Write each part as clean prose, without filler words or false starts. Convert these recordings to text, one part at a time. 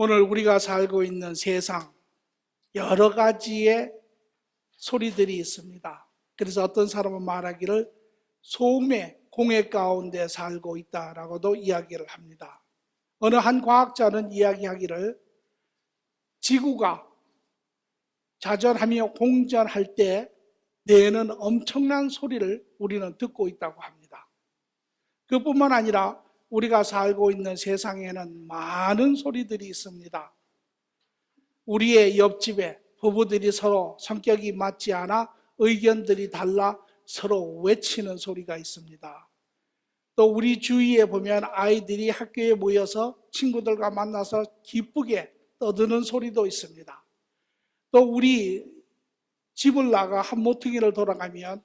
오늘 우리가 살고 있는 세상 여러 가지의 소리들이 있습니다. 그래서 어떤 사람은 말하기를 소음의 공해 가운데 살고 있다라고도 이야기를 합니다. 어느 한 과학자는 이야기하기를 지구가 자전하며 공전할 때 내는 엄청난 소리를 우리는 듣고 있다고 합니다. 그뿐만 아니라 우리가 살고 있는 세상에는 많은 소리들이 있습니다. 우리의 옆집에 부부들이 서로 성격이 맞지 않아 의견들이 달라 서로 외치는 소리가 있습니다. 또 우리 주위에 보면 아이들이 학교에 모여서 친구들과 만나서 기쁘게 떠드는 소리도 있습니다. 또 우리 집을 나가 한 모퉁이를 돌아가면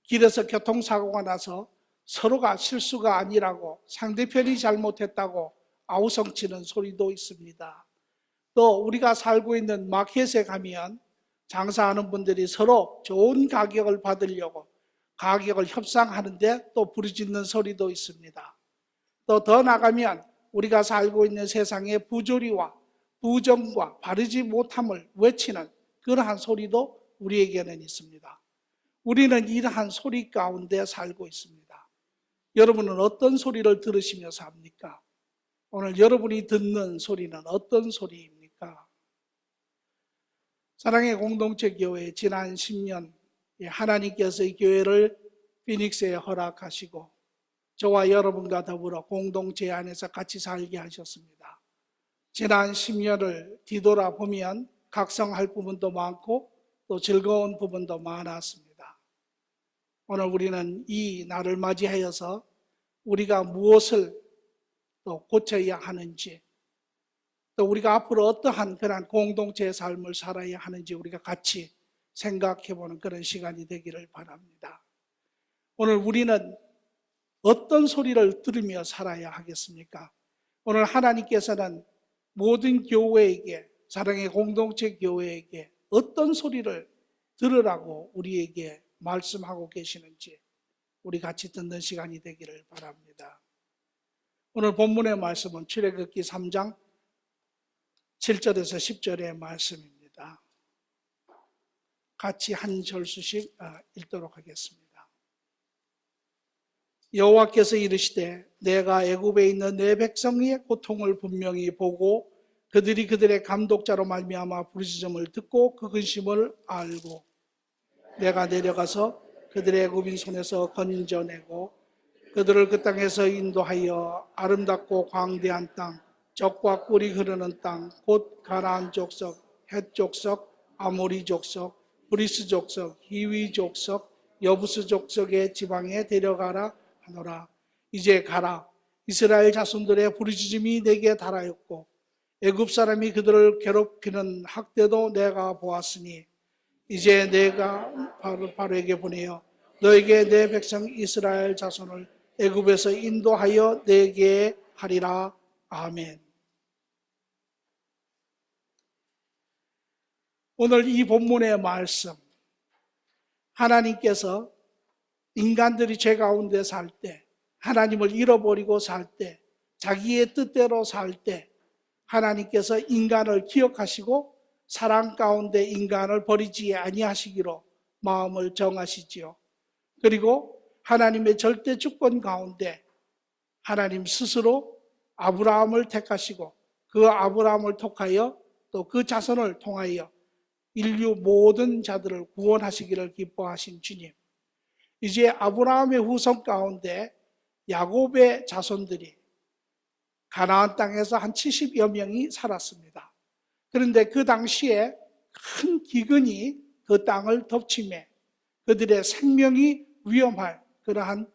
길에서 교통사고가 나서 서로가 실수가 아니라고 상대편이 잘못했다고 아우성치는 소리도 있습니다. 또 우리가 살고 있는 마켓에 가면 장사하는 분들이 서로 좋은 가격을 받으려고 가격을 협상하는데 또 부르짖는 소리도 있습니다. 또 더 나가면 우리가 살고 있는 세상의 부조리와 부정과 바르지 못함을 외치는 그러한 소리도 우리에게는 있습니다. 우리는 이러한 소리 가운데 살고 있습니다. 여러분은 어떤 소리를 들으시며 삽니까? 오늘 여러분이 듣는 소리는 어떤 소리입니까? 사랑의 공동체 교회 지난 10년 하나님께서 이 교회를 피닉스에 허락하시고 저와 여러분과 더불어 공동체 안에서 같이 살게 하셨습니다. 지난 10년을 뒤돌아보면 각성할 부분도 많고 또 즐거운 부분도 많았습니다. 오늘 우리는 이 날을 맞이하여서 우리가 무엇을 또 고쳐야 하는지 또 우리가 앞으로 어떠한 그런 공동체의 삶을 살아야 하는지 우리가 같이 생각해보는 그런 시간이 되기를 바랍니다. 오늘 우리는 어떤 소리를 들으며 살아야 하겠습니까? 오늘 하나님께서는 모든 교회에게, 사랑의 공동체 교회에게 어떤 소리를 들으라고 우리에게 말씀하고 계시는지 우리 같이 듣는 시간이 되기를 바랍니다. 오늘 본문의 말씀은 출애굽기 3장 7절에서 10절의 말씀입니다. 같이 한 절수씩 읽도록 하겠습니다. 여호와께서 이르시되 내가 애굽에 있는 내 백성의 고통을 분명히 보고 그들이 그들의 감독자로 말미암아 부르짖음을 듣고 그 근심을 알고 내가 내려가서 그들의 애굽인 손에서 건져내고 그들을 그 땅에서 인도하여 아름답고 광대한 땅, 젖과 꿀이 흐르는 땅, 곧 가나안 족속, 헷 족속, 아모리 족속, 브리스 족속, 히위 족속, 여부스 족속의 지방에 데려가라 하노라. 이제 가라. 이스라엘 자손들의 부르짖음이 내게 달하였고 애굽 사람이 그들을 괴롭히는 학대도 내가 보았으니 이제 내가 바로에게 보내어 너에게 내 백성 이스라엘 자손을 애굽에서 인도하여 내게 하리라. 아멘. 오늘 이 본문의 말씀, 하나님께서 인간들이 죄 가운데 살 때, 하나님을 잃어버리고 살 때, 자기의 뜻대로 살 때 하나님께서 인간을 기억하시고 사랑 가운데 인간을 버리지 아니하시기로 마음을 정하시지요. 그리고 하나님의 절대 주권 가운데 하나님 스스로 아브라함을 택하시고 그 아브라함을 통하여 또 그 자손을 통하여 인류 모든 자들을 구원하시기를 기뻐하신 주님. 이제 아브라함의 후손 가운데 야곱의 자손들이 가나안 땅에서 한 70여 명이 살았습니다. 그런데 그 당시에 큰 기근이 그 땅을 덮치매 그들의 생명이 위험할 그러한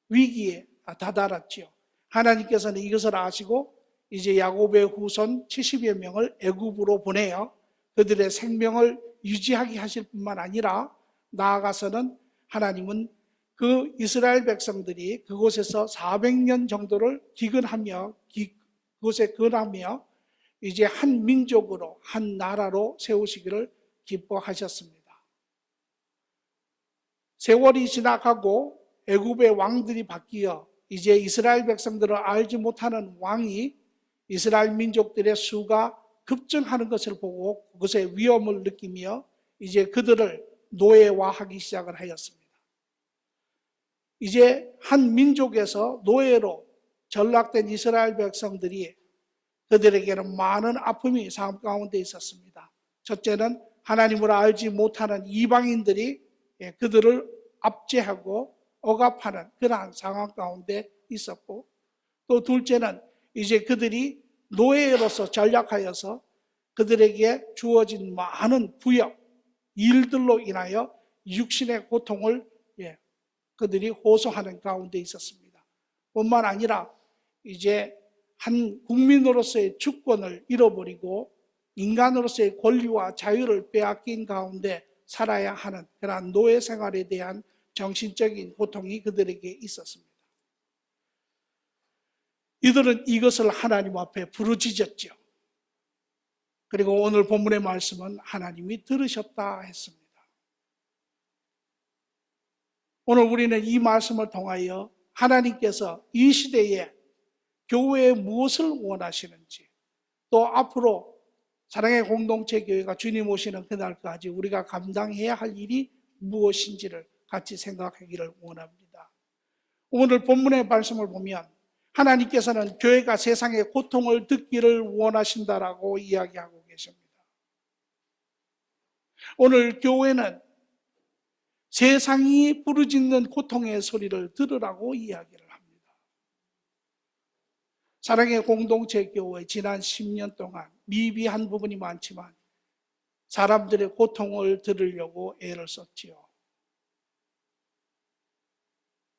위기에 다다랐지요. 하나님께서는 이것을 아시고 이제 야곱의 후손 70여 명을 애굽으로 보내어 그들의 생명을 유지하게 하실 뿐만 아니라 나아가서는 하나님은 그 이스라엘 백성들이 그곳에서 400년 정도를 기근하며 그곳에 근하며 이제 한 민족으로 한 나라로 세우시기를 기뻐하셨습니다. 세월이 지나가고 애굽의 왕들이 바뀌어 이제 이스라엘 백성들을 알지 못하는 왕이 이스라엘 민족들의 수가 급증하는 것을 보고 그것의 위험을 느끼며 이제 그들을 노예화하기 시작을 하였습니다. 이제 한 민족에서 노예로 전락된 이스라엘 백성들이 그들에게는 많은 아픔이 삶 가운데 있었습니다. 첫째는 하나님을 알지 못하는 이방인들이 그들을 압제하고 억압하는 그러한 상황 가운데 있었고, 또 둘째는 이제 그들이 노예로서 전락하여서 그들에게 주어진 많은 부역, 일들로 인하여 육신의 고통을 그들이 호소하는 가운데 있었습니다. 뿐만 아니라 이제 한 국민으로서의 주권을 잃어버리고 인간으로서의 권리와 자유를 빼앗긴 가운데 살아야 하는 그러한 노예 생활에 대한 정신적인 고통이 그들에게 있었습니다. 이들은 이것을 하나님 앞에 부르짖었죠. 그리고 오늘 본문의 말씀은 하나님이 들으셨다 했습니다. 오늘 우리는 이 말씀을 통하여 하나님께서 이 시대에 교회에 무엇을 원하시는지, 또 앞으로 사랑의 공동체 교회가 주님 오시는 그날까지 우리가 감당해야 할 일이 무엇인지를 같이 생각하기를 원합니다. 오늘 본문의 말씀을 보면 하나님께서는 교회가 세상의 고통을 듣기를 원하신다라고 이야기하고 계십니다. 오늘 교회는 세상이 부르짖는 고통의 소리를 들으라고 이야기를 합니다. 사랑의 공동체 교회 지난 10년 동안 미비한 부분이 많지만 사람들의 고통을 들으려고 애를 썼지요.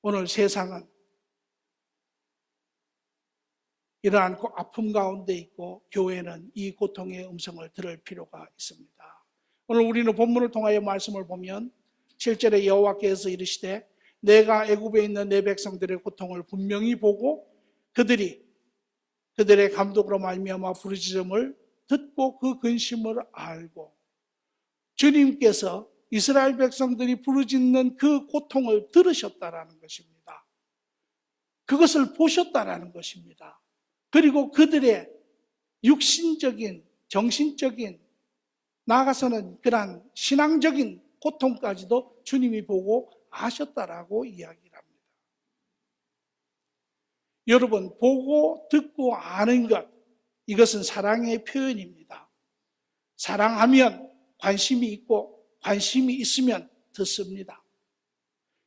오늘 세상은 이러한 아픔 가운데 있고 교회는 이 고통의 음성을 들을 필요가 있습니다. 오늘 우리는 본문을 통하여 말씀을 보면 7절에 여호와께서 이르시되 내가 애굽에 있는 내 백성들의 고통을 분명히 보고 그들의 감독으로 말미암아 부르짖음을 듣고 그 근심을 알고, 주님께서 이스라엘 백성들이 부르짖는 그 고통을 들으셨다라는 것입니다. 그것을 보셨다라는 것입니다. 그리고 그들의 육신적인, 정신적인, 나아가서는 그러한 신앙적인 고통까지도 주님이 보고 아셨다라고 이야기를 합니다. 여러분, 보고 듣고 아는 것, 이것은 사랑의 표현입니다. 사랑하면 관심이 있고 관심이 있으면 듣습니다.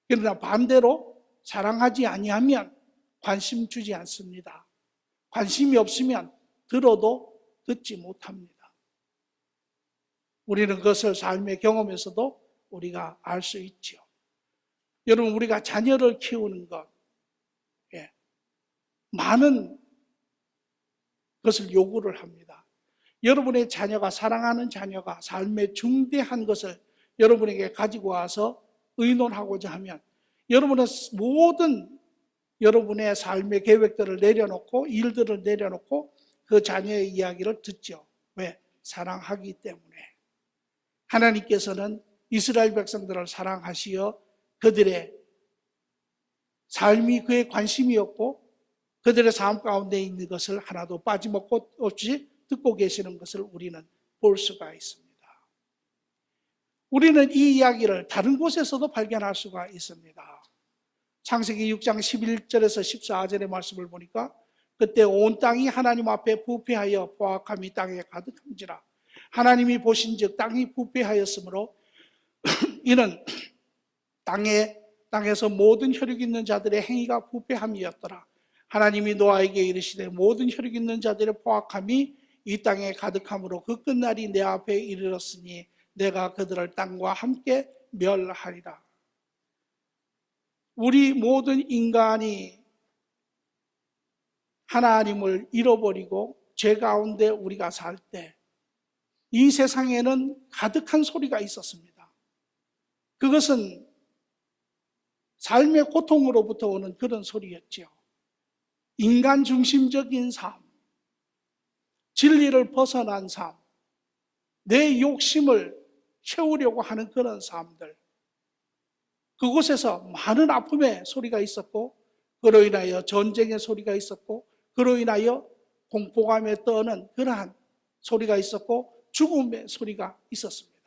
그러나 반대로 사랑하지 아니하면 관심 주지 않습니다. 관심이 없으면 들어도 듣지 못합니다. 우리는 그것을 삶의 경험에서도 우리가 알 수 있죠. 여러분, 우리가 자녀를 키우는 것, 많은 것을 요구를 합니다. 여러분의 자녀가, 사랑하는 자녀가 삶의 중대한 것을 여러분에게 가지고 와서 의논하고자 하면 여러분은 모든 여러분의 삶의 계획들을 내려놓고 일들을 내려놓고 그 자녀의 이야기를 듣죠. 왜? 사랑하기 때문에. 하나님께서는 이스라엘 백성들을 사랑하시어 그들의 삶이 그의 관심이었고 그들의 삶 가운데 있는 것을 하나도 빠짐없이 듣고 계시는 것을 우리는 볼 수가 있습니다. 우리는 이 이야기를 다른 곳에서도 발견할 수가 있습니다. 창세기 6장 11절에서 14절의 말씀을 보니까 그때 온 땅이 하나님 앞에 부패하여 포악함이 땅에 가득한지라. 하나님이 보신즉 땅이 부패하였으므로 이는 땅에서 모든 혈육 있는 자들의 행위가 부패함이었더라. 하나님이 노아에게 이르시되 모든 혈육 있는 자들의 포악함이 이 땅에 가득함으로 그 끝날이 내 앞에 이르렀으니 내가 그들을 땅과 함께 멸하리라. 우리 모든 인간이 하나님을 잃어버리고 죄 가운데 우리가 살 때 이 세상에는 가득한 소리가 있었습니다. 그것은 삶의 고통으로부터 오는 그런 소리였죠. 인간 중심적인 삶, 진리를 벗어난 삶, 내 욕심을 채우려고 하는 그런 삶들, 그곳에서 많은 아픔의 소리가 있었고 그로 인하여 전쟁의 소리가 있었고 그로 인하여 공포감에 떠는 그러한 소리가 있었고 죽음의 소리가 있었습니다.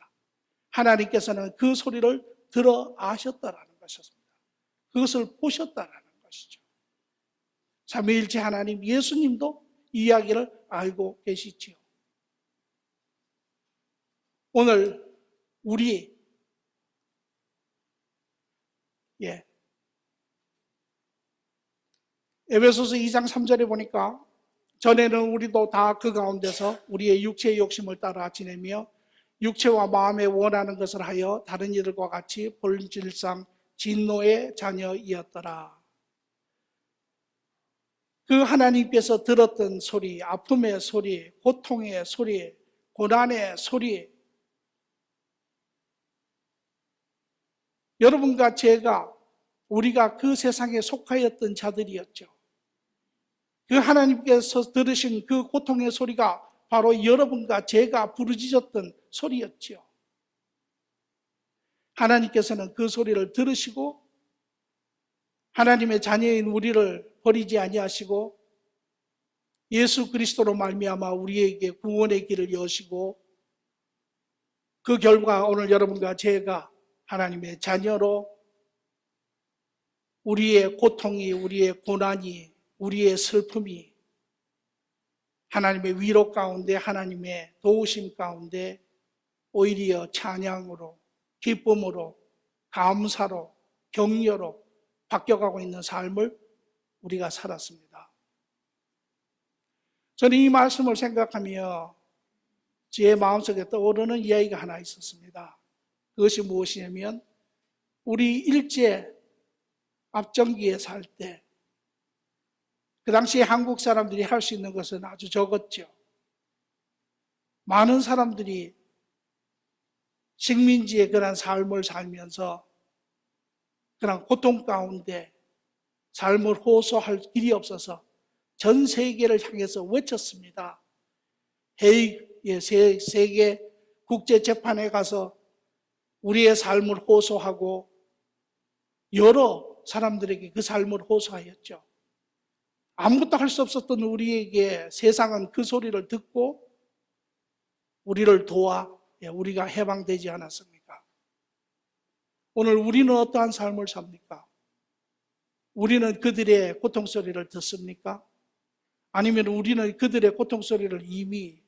하나님께서는 그 소리를 들어 아셨다라는 것이었습니다. 그것을 보셨다라는 것이죠. 삼위일체 하나님 예수님도 이 이야기를 알고 계시지요. 오늘 우리 에베소서 2장 3절에 보니까 전에는 우리도 다 그 가운데서 우리의 육체의 욕심을 따라 지내며 육체와 마음에 원하는 것을 하여 다른 이들과 같이 본질상 진노의 자녀이었더라. 그 하나님께서 들었던 소리, 아픔의 소리, 고통의 소리, 고난의 소리, 여러분과 제가 우리가 그 세상에 속하였던 자들이었죠. 그 하나님께서 들으신 그 고통의 소리가 바로 여러분과 제가 부르짖었던 소리였죠. 하나님께서는 그 소리를 들으시고 하나님의 자녀인 우리를 버리지 아니하시고 예수 그리스도로 말미암아 우리에게 구원의 길을 여시고 그 결과 오늘 여러분과 제가 하나님의 자녀로 우리의 고통이, 우리의 고난이, 우리의 슬픔이 하나님의 위로 가운데, 하나님의 도우심 가운데 오히려 찬양으로, 기쁨으로, 감사로, 격려로 바뀌어가고 있는 삶을 우리가 살았습니다. 저는 이 말씀을 생각하며 제 마음속에 떠오르는 이야기가 하나 있었습니다. 그것이 무엇이냐면 우리 일제 앞정기에 살 때 그 당시에 한국 사람들이 할 수 있는 것은 아주 적었죠. 많은 사람들이 식민지의 그런 삶을 살면서 그런 고통 가운데 삶을 호소할 길이 없어서 전 세계를 향해서 외쳤습니다. 헤이그의 세계 국제재판에 가서 우리의 삶을 호소하고 여러 사람들에게 그 삶을 호소하였죠. 아무것도 할 수 없었던 우리에게 세상은 그 소리를 듣고 우리를 도와 우리가 해방되지 않았습니까? 오늘 우리는 어떠한 삶을 삽니까? 우리는 그들의 고통 소리를 듣습니까? 아니면 우리는 그들의 고통 소리를 이미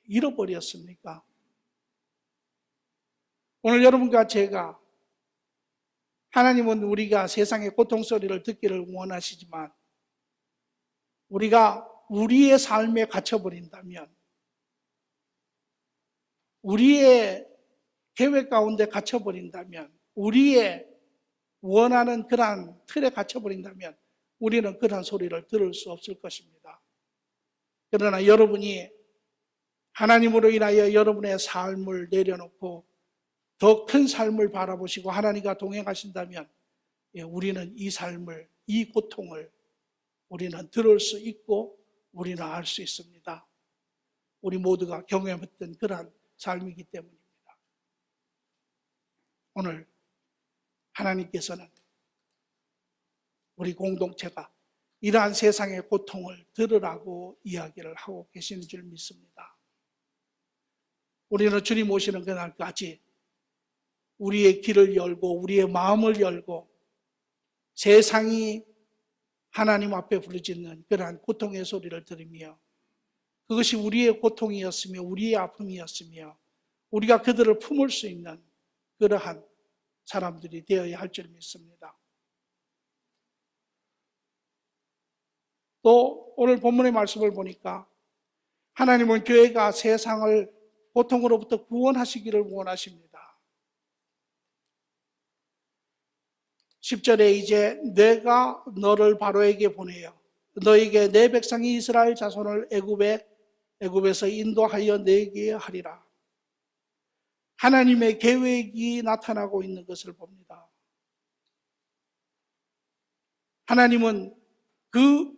잃어버렸습니까? 오늘 여러분과 제가 하나님은 우리가 세상의 고통 소리를 듣기를 원하시지만 우리가 우리의 삶에 갇혀버린다면 우리의 계획 가운데 갇혀버린다면 우리의 원하는 그러한 틀에 갇혀버린다면 우리는 그러한 소리를 들을 수 없을 것입니다. 그러나 여러분이 하나님으로 인하여 여러분의 삶을 내려놓고 더 큰 삶을 바라보시고 하나님과 동행하신다면 우리는 이 삶을, 이 고통을 우리는 들을 수 있고 우리는 알 수 있습니다. 우리 모두가 경험했던 그러한 삶이기 때문입니다. 오늘 하나님께서는 우리 공동체가 이러한 세상의 고통을 들으라고 이야기를 하고 계시는 줄 믿습니다. 우리는 주님 오시는 그날까지 우리의 길을 열고 우리의 마음을 열고 세상이 하나님 앞에 부르짖는 그러한 고통의 소리를 들으며 그것이 우리의 고통이었으며 우리의 아픔이었으며 우리가 그들을 품을 수 있는 그러한 사람들이 되어야 할 줄 믿습니다. 또 오늘 본문의 말씀을 보니까 하나님은 교회가 세상을 고통으로부터 구원하시기를 원하십니다. 10절에 이제 내가 너를 바로에게 보내어 너에게 내 백성이 이스라엘 자손을 애굽에서 인도하여 내게 하리라. 하나님의 계획이 나타나고 있는 것을 봅니다. 하나님은 그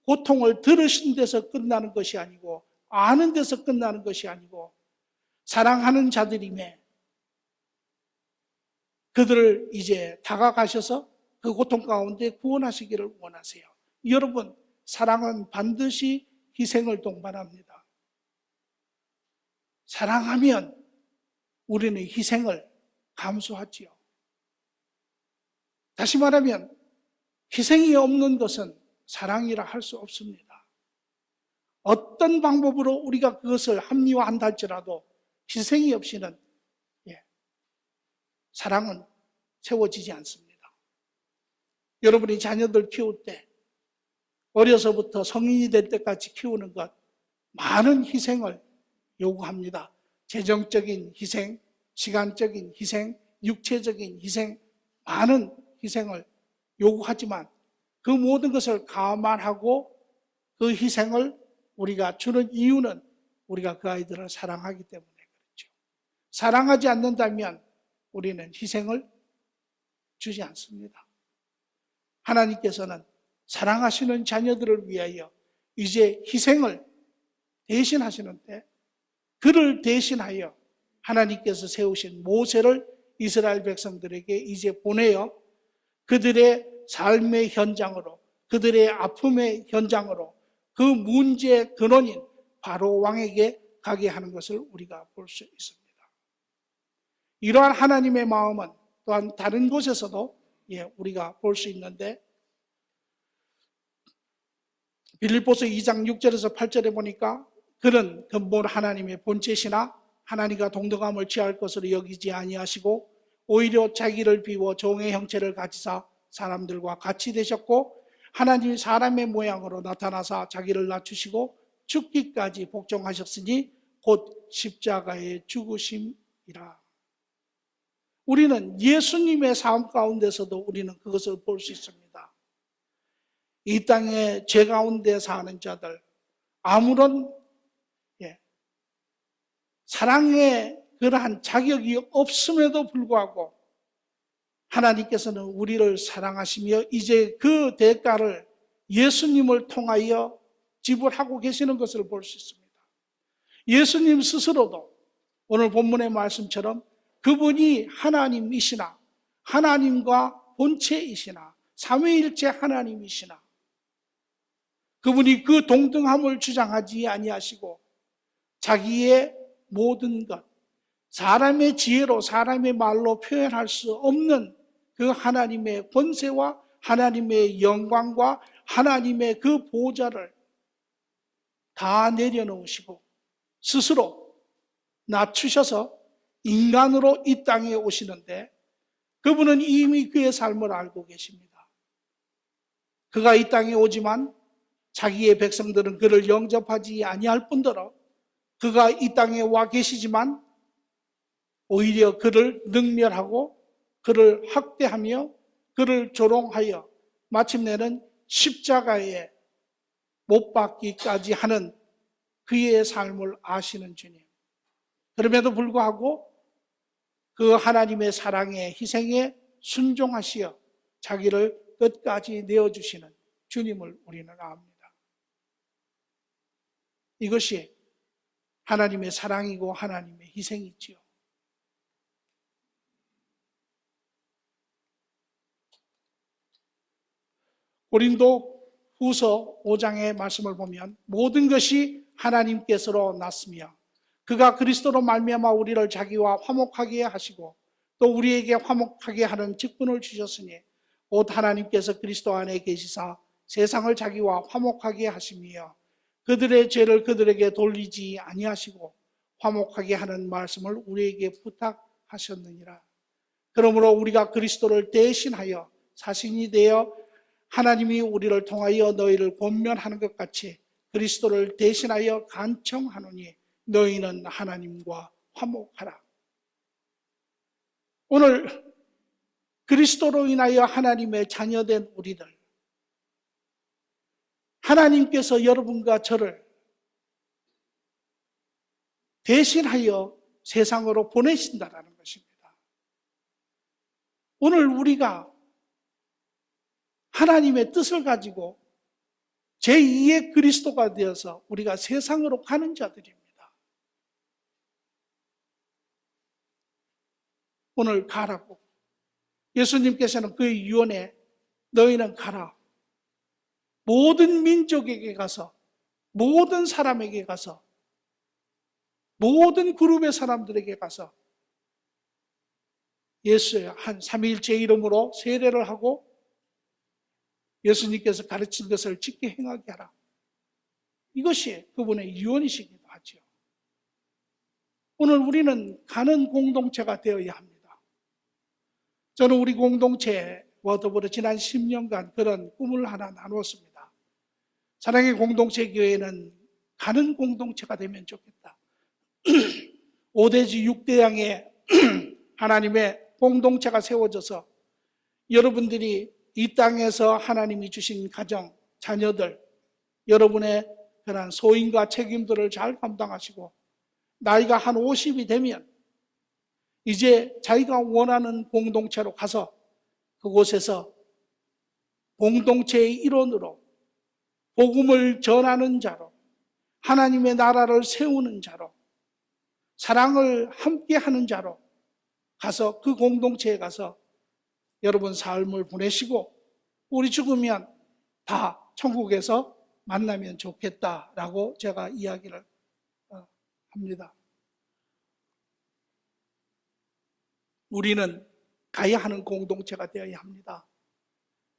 고통을 들으신 데서 끝나는 것이 아니고 아는 데서 끝나는 것이 아니고 사랑하는 자들임에 그들을 이제 다가가셔서 그 고통 가운데 구원하시기를 원하세요. 여러분, 사랑은 반드시 희생을 동반합니다. 사랑하면 우리는 희생을 감수하지요. 다시 말하면 희생이 없는 것은 사랑이라 할 수 없습니다. 어떤 방법으로 우리가 그것을 합리화한다 할지라도 희생이 없이는 사랑은 세워지지 않습니다. 여러분이 자녀들 키울 때 어려서부터 성인이 될 때까지 키우는 것 많은 희생을 요구합니다. 재정적인 희생, 시간적인 희생, 육체적인 희생, 많은 희생을 요구하지만 그 모든 것을 감안하고 그 희생을 우리가 주는 이유는 우리가 그 아이들을 사랑하기 때문에 그렇죠. 사랑하지 않는다면 우리는 희생을 주지 않습니다. 하나님께서는 사랑하시는 자녀들을 위하여 이제 희생을 대신하시는데 그를 대신하여 하나님께서 세우신 모세를 이스라엘 백성들에게 이제 보내어 그들의 삶의 현장으로, 그들의 아픔의 현장으로 그 문제의 근원인 바로 왕에게 가게 하는 것을 우리가 볼 수 있습니다. 이러한 하나님의 마음은 또한 다른 곳에서도 우리가 볼 수 있는데 빌립보서 2장 6절에서 8절에 보니까 그는 근본 하나님의 본체시나 하나님과 동등함을 취할 것으로 여기지 아니하시고 오히려 자기를 비워 종의 형체를 가지사 사람들과 같이 되셨고 하나님이 사람의 모양으로 나타나사 자기를 낮추시고 죽기까지 복종하셨으니 곧 십자가의 죽으심이라. 우리는 예수님의 삶 가운데서도 우리는 그것을 볼 수 있습니다. 이 땅에 죄 가운데 사는 자들, 아무런 사랑의 그러한 자격이 없음에도 불구하고 하나님께서는 우리를 사랑하시며 이제 그 대가를 예수님을 통하여 지불하고 계시는 것을 볼 수 있습니다. 예수님 스스로도 오늘 본문의 말씀처럼 그분이 하나님이시나 하나님과 본체이시나 삼위일체 하나님이시나 그분이 그 동등함을 주장하지 아니하시고 자기의 모든 것, 사람의 지혜로 사람의 말로 표현할 수 없는 그 하나님의 권세와 하나님의 영광과 하나님의 그 보좌를 다 내려놓으시고 스스로 낮추셔서 인간으로 이 땅에 오시는데 그분은 이미 그의 삶을 알고 계십니다. 그가 이 땅에 오지만 자기의 백성들은 그를 영접하지 아니할 뿐더러 그가 이 땅에 와 계시지만 오히려 그를 능멸하고 그를 학대하며 그를 조롱하여 마침내는 십자가에 못 박기까지 하는 그의 삶을 아시는 주님. 그럼에도 불구하고 그 하나님의 사랑에 희생에 순종하시어 자기를 끝까지 내어주시는 주님을 우리는 압니다. 이것이 하나님의 사랑이고 하나님의 희생이지요. 고린도 후서 5장의 말씀을 보면 모든 것이 하나님께서로 났으며 그가 그리스도로 말미암아 우리를 자기와 화목하게 하시고 또 우리에게 화목하게 하는 직분을 주셨으니 곧 하나님께서 그리스도 안에 계시사 세상을 자기와 화목하게 하시며 그들의 죄를 그들에게 돌리지 아니하시고 화목하게 하는 말씀을 우리에게 부탁하셨느니라. 그러므로 우리가 그리스도를 대신하여 사신이 되어 하나님이 우리를 통하여 너희를 권면하는 것 같이 그리스도를 대신하여 간청하노니 너희는 하나님과 화목하라. 오늘 그리스도로 인하여 하나님의 자녀된 우리들, 하나님께서 여러분과 저를 대신하여 세상으로 보내신다라는 것입니다. 오늘 우리가 하나님의 뜻을 가지고 제2의 그리스도가 되어서 우리가 세상으로 가는 자들입니다. 오늘 가라고. 예수님께서는 그 유언에 너희는 가라. 모든 민족에게 가서 모든 사람에게 가서, 모든 그룹의 사람들에게 가서 예수의 한 삼위일체 이름으로 세례를 하고 예수님께서 가르친 것을 지켜 행하게 하라. 이것이 그분의 유언이시기도 하죠. 오늘 우리는 가는 공동체가 되어야 합니다. 저는 우리 공동체와 더불어 지난 10년간 그런 꿈을 하나 나누었습니다. 사랑의 공동체 교회는 가는 공동체가 되면 좋겠다. 5대지 6대양의 하나님의 공동체가 세워져서 여러분들이 이 땅에서 하나님이 주신 가정, 자녀들, 여러분의 그런 소임과 책임들을 잘 감당하시고 나이가 한 50이 되면 이제 자기가 원하는 공동체로 가서 그곳에서 공동체의 일원으로 복음을 전하는 자로 하나님의 나라를 세우는 자로 사랑을 함께하는 자로 가서 그 공동체에 가서 여러분 삶을 보내시고 우리 죽으면 다 천국에서 만나면 좋겠다라고 제가 이야기를 합니다. 우리는 가야 하는 공동체가 되어야 합니다.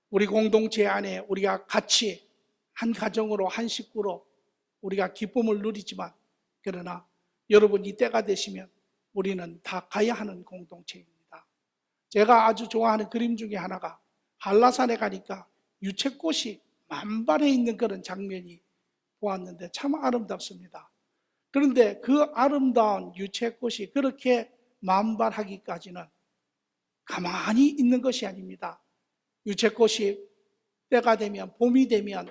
우리 공동체 안에 우리가 같이 한 가정으로 한 식구로 우리가 기쁨을 누리지만 그러나 여러분 이 때가 되시면 우리는 다 가야 하는 공동체입니다. 제가 아주 좋아하는 그림 중에 하나가 한라산에 가니까 유채꽃이 만발해 있는 그런 장면이 보았는데 참 아름답습니다. 그런데 그 아름다운 유채꽃이 그렇게 만발하기까지는 가만히 있는 것이 아닙니다. 유채꽃이 때가 되면 봄이 되면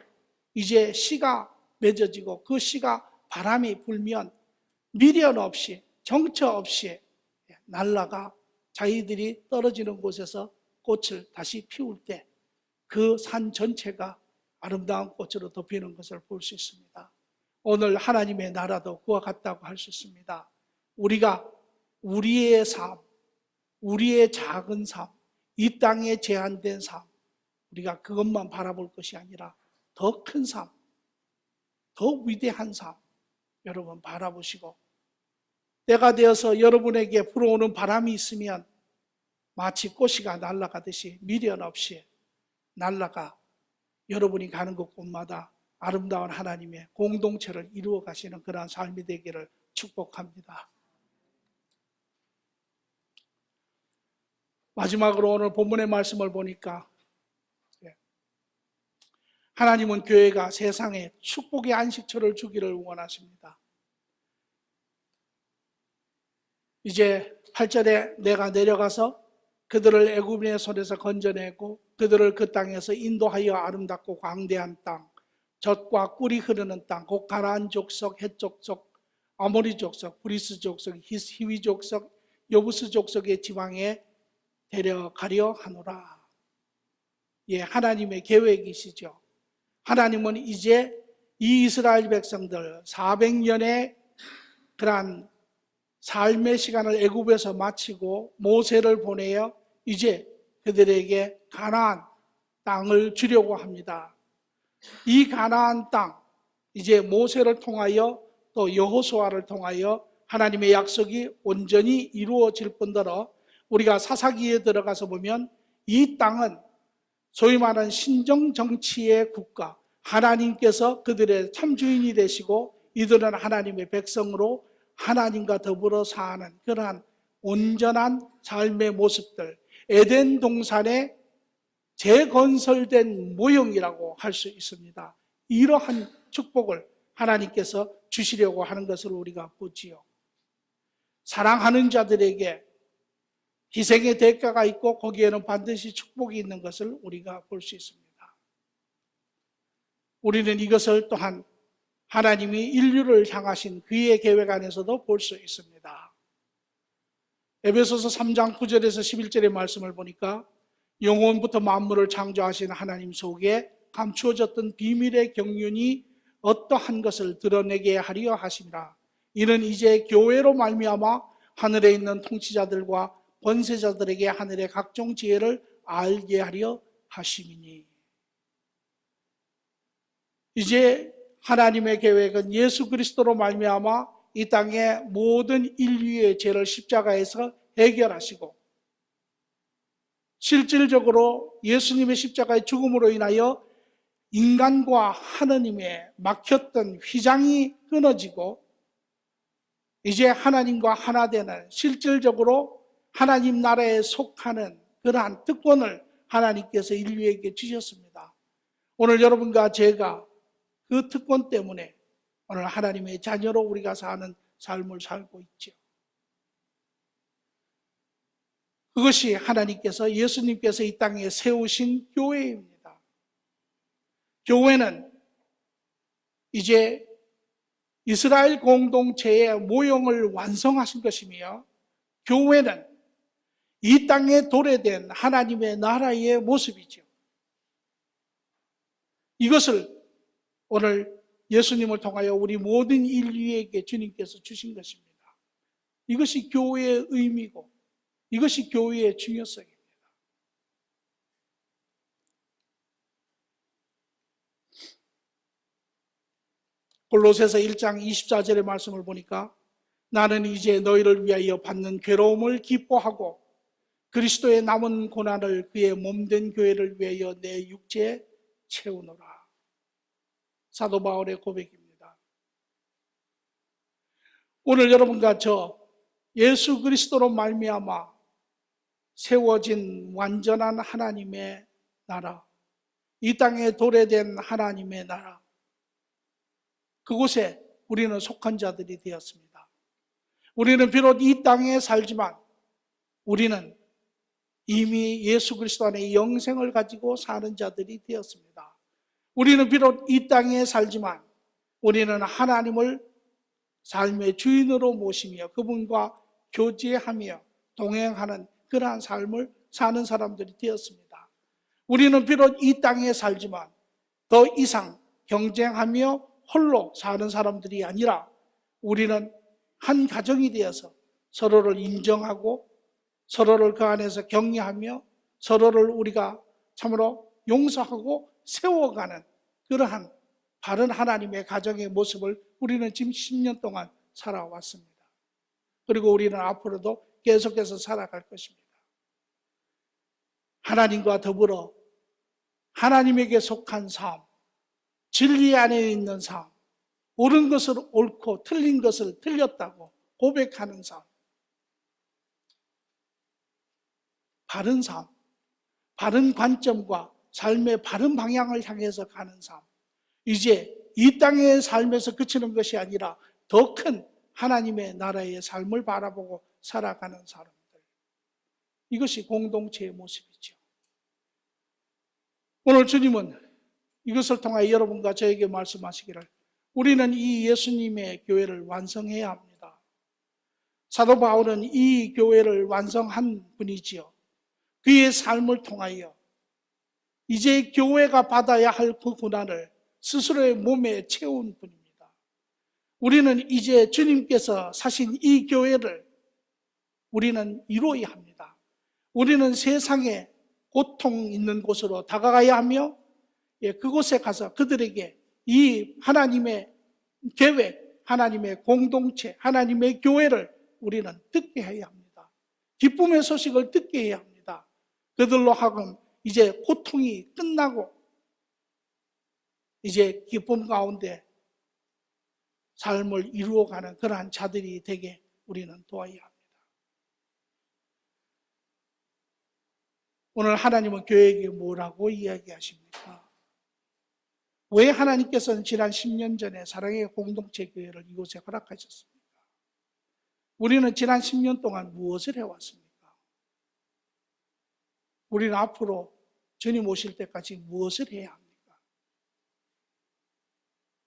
이제 씨가 맺어지고 그 씨가 바람이 불면 미련 없이 정처 없이 날아가 자기들이 떨어지는 곳에서 꽃을 다시 피울 때 그 산 전체가 아름다운 꽃으로 덮이는 것을 볼 수 있습니다. 오늘 하나님의 나라도 그와 같다고 할 수 있습니다. 우리가 우리의 삶, 우리의 작은 삶, 이 땅에 제한된 삶, 우리가 그것만 바라볼 것이 아니라 더 큰 삶, 더 위대한 삶 여러분 바라보시고 때가 되어서 여러분에게 불어오는 바람이 있으면 마치 꽃이가 날아가듯이 미련 없이 날아가 여러분이 가는 곳곳마다 아름다운 하나님의 공동체를 이루어 가시는 그러한 삶이 되기를 축복합니다. 마지막으로 오늘 본문의 말씀을 보니까 하나님은 교회가 세상에 축복의 안식처를 주기를 원하십니다. 이제 8절에 내가 내려가서 그들을 애굽인의 손에서 건져내고 그들을 그 땅에서 인도하여 아름답고 광대한 땅, 젖과 꿀이 흐르는 땅, 곧 가나안 족속, 헷 족속, 아모리 족속, 브리스 족속, 히위 족속, 여부스 족속의 지방에 데려가려 하노라. 예, 하나님의 계획이시죠. 하나님은 이제 이 이스라엘 백성들 400년의 그러한 삶의 시간을 애굽에서 마치고 모세를 보내어 이제 그들에게 가나안 땅을 주려고 합니다. 이 가나안 땅, 이제 모세를 통하여 또 여호수아를 통하여 하나님의 약속이 온전히 이루어질 뿐더러 우리가 사사기에 들어가서 보면 이 땅은 소위 말하는 신정정치의 국가, 하나님께서 그들의 참주인이 되시고 이들은 하나님의 백성으로 하나님과 더불어 사는 그러한 온전한 삶의 모습들, 에덴 동산의 재건설된 모형이라고 할 수 있습니다. 이러한 축복을 하나님께서 주시려고 하는 것을 우리가 보지요. 사랑하는 자들에게 희생의 대가가 있고 거기에는 반드시 축복이 있는 것을 우리가 볼 수 있습니다. 우리는 이것을 또한 하나님이 인류를 향하신 그의 계획 안에서도 볼 수 있습니다. 에베소서 3장 9절에서 11절의 말씀을 보니까 영원부터 만물을 창조하신 하나님 속에 감추어졌던 비밀의 경륜이 어떠한 것을 드러내게 하려 하심이라. 이는 이제 교회로 말미암아 하늘에 있는 통치자들과 권세자들에게 하늘의 각종 지혜를 알게 하려 하심이니. 이제 하나님의 계획은 예수 그리스도로 말미암아 이 땅의 모든 인류의 죄를 십자가에서 해결하시고, 실질적으로 예수님의 십자가의 죽음으로 인하여 인간과 하나님의 막혔던 휘장이 끊어지고 이제 하나님과 하나 되는, 실질적으로 하나님 나라에 속하는 그러한 특권을 하나님께서 인류에게 주셨습니다. 오늘 여러분과 제가 그 특권 때문에 오늘 하나님의 자녀로 우리가 사는 삶을 살고 있죠. 그것이 하나님께서, 예수님께서 이 땅에 세우신 교회입니다. 교회는 이제 이스라엘 공동체의 모형을 완성하신 것이며, 교회는 이 땅에 도래된 하나님의 나라의 모습이죠. 이것을 오늘 예수님을 통하여 우리 모든 인류에게 주님께서 주신 것입니다. 이것이 교회의 의미고 이것이 교회의 중요성입니다. 골로새서 1장 24절의 말씀을 보니까 나는 이제 너희를 위하여 받는 괴로움을 기뻐하고 그리스도의 남은 고난을 그의 몸된 교회를 위하여 내 육체에 채우노라. 사도 바울의 고백입니다. 오늘 여러분과 저 예수 그리스도로 말미암아 세워진 완전한 하나님의 나라, 이 땅에 도래된 하나님의 나라, 그곳에 우리는 속한 자들이 되었습니다. 우리는 비록 이 땅에 살지만 우리는 이미 예수 그리스도 안에 영생을 가지고 사는 자들이 되었습니다. 우리는 비록 이 땅에 살지만 우리는 하나님을 삶의 주인으로 모시며 그분과 교제하며 동행하는 그러한 삶을 사는 사람들이 되었습니다. 우리는 비록 이 땅에 살지만 더 이상 경쟁하며 홀로 사는 사람들이 아니라 우리는 한 가정이 되어서 서로를 인정하고 서로를 그 안에서 격려하며 서로를 우리가 참으로 용서하고 세워가는 그러한 바른 하나님의 가정의 모습을 우리는 지금 10년 동안 살아왔습니다. 그리고 우리는 앞으로도 계속해서 살아갈 것입니다. 하나님과 더불어 하나님에게 속한 삶, 진리 안에 있는 삶, 옳은 것을 옳고 틀린 것을 틀렸다고 고백하는 삶, 바른 삶, 바른 관점과 삶의 바른 방향을 향해서 가는 삶, 이제 이 땅의 삶에서 그치는 것이 아니라 더 큰 하나님의 나라의 삶을 바라보고 살아가는 사람들, 이것이 공동체의 모습이죠. 오늘 주님은 이것을 통하여 여러분과 저에게 말씀하시기를 우리는 이 예수님의 교회를 완성해야 합니다. 사도 바울은 이 교회를 완성한 분이지요. 그의 삶을 통하여 이제 교회가 받아야 할 그 고난을 스스로의 몸에 채운 분입니다. 우리는 이제 주님께서 사신 이 교회를 우리는 이루어야 합니다. 우리는 세상에 고통 있는 곳으로 다가가야 하며 그곳에 가서 그들에게 이 하나님의 계획, 하나님의 공동체, 하나님의 교회를 우리는 듣게 해야 합니다. 기쁨의 소식을 듣게 해야 합니다. 그들로 하여금 이제 고통이 끝나고 이제 기쁨 가운데 삶을 이루어가는 그러한 자들이 되게 우리는 도와야 합니다. 오늘 하나님은 교회에게 뭐라고 이야기하십니까? 왜 하나님께서는 지난 10년 전에 사랑의 공동체 교회를 이곳에 허락하셨습니까? 우리는 지난 10년 동안 무엇을 해왔습니까? 우리는 앞으로 주님 오실 때까지 무엇을 해야 합니까?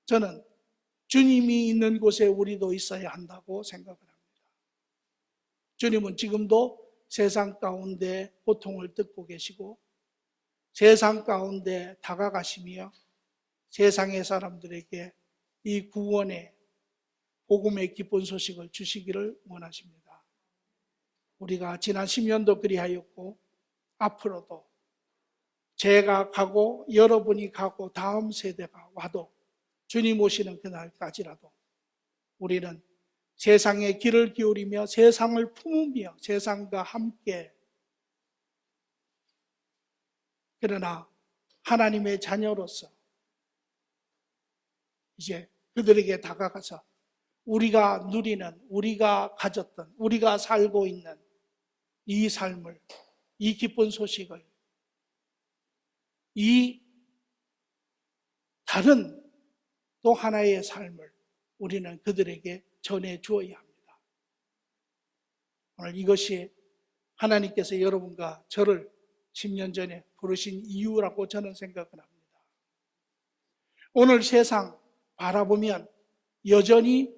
저는 주님이 있는 곳에 우리도 있어야 한다고 생각을 합니다. 주님은 지금도 세상 가운데 고통을 듣고 계시고 세상 가운데 다가가시며 세상의 사람들에게 이 구원의 복음의 기쁜 소식을 주시기를 원하십니다. 우리가 지난 10년도 그리하였고 앞으로도 제가 가고 여러분이 가고 다음 세대가 와도 주님 오시는 그날까지라도 우리는 세상에 귀를 기울이며 세상을 품으며 세상과 함께, 그러나 하나님의 자녀로서 이제 그들에게 다가가서 우리가 누리는, 우리가 가졌던, 우리가 살고 있는 이 삶을, 이 기쁜 소식을, 이 다른 또 하나의 삶을 우리는 그들에게 전해 주어야 합니다. 오늘 이것이 하나님께서 여러분과 저를 10년 전에 부르신 이유라고 저는 생각을 합니다. 오늘 세상 바라보면 여전히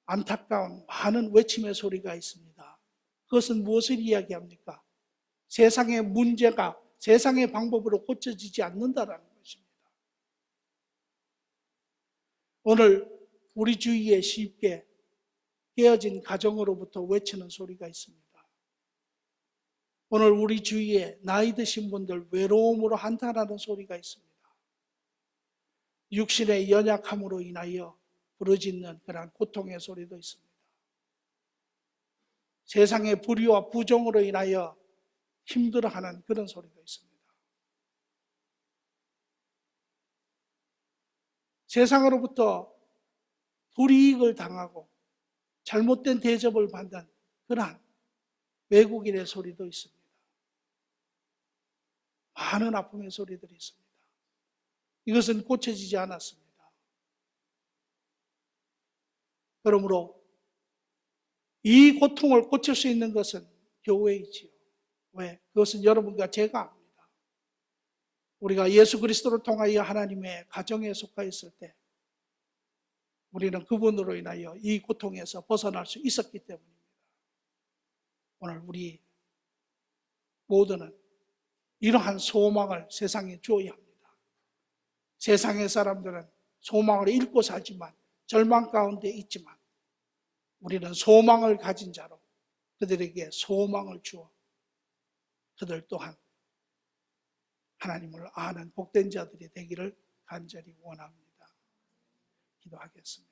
안타까운 많은 외침의 소리가 있습니다. 그것은 무엇을 이야기합니까? 세상의 문제가 세상의 방법으로 고쳐지지 않는다라는 것입니다. 오늘 우리 주위에 쉽게 깨어진 가정으로부터 외치는 소리가 있습니다. 오늘 우리 주위에 나이 드신 분들 외로움으로 한탄하는 소리가 있습니다. 육신의 연약함으로 인하여 부르짖는 그런 고통의 소리도 있습니다. 세상의 불의와 부정으로 인하여 힘들어하는 그런 소리도 있습니다. 세상으로부터 불이익을 당하고 잘못된 대접을 받는 그러한 외국인의 소리도 있습니다. 많은 아픔의 소리들이 있습니다. 이것은 고쳐지지 않았습니다. 그러므로 이 고통을 고칠 수 있는 것은 교회이지요. 왜? 그것은 여러분과 제가 합니다. 우리가 예수 그리스도를 통하여 하나님의 가정에 속하였을 때 우리는 그분으로 인하여 이 고통에서 벗어날 수 있었기 때문입니다. 오늘 우리 모두는 이러한 소망을 세상에 주어야 합니다. 세상의 사람들은 소망을 잃고 살지만 절망 가운데 있지만 우리는 소망을 가진 자로 그들에게 소망을 주어 그들 또한 하나님을 아는 복된 자들이 되기를 간절히 원합니다. 기도하겠습니다.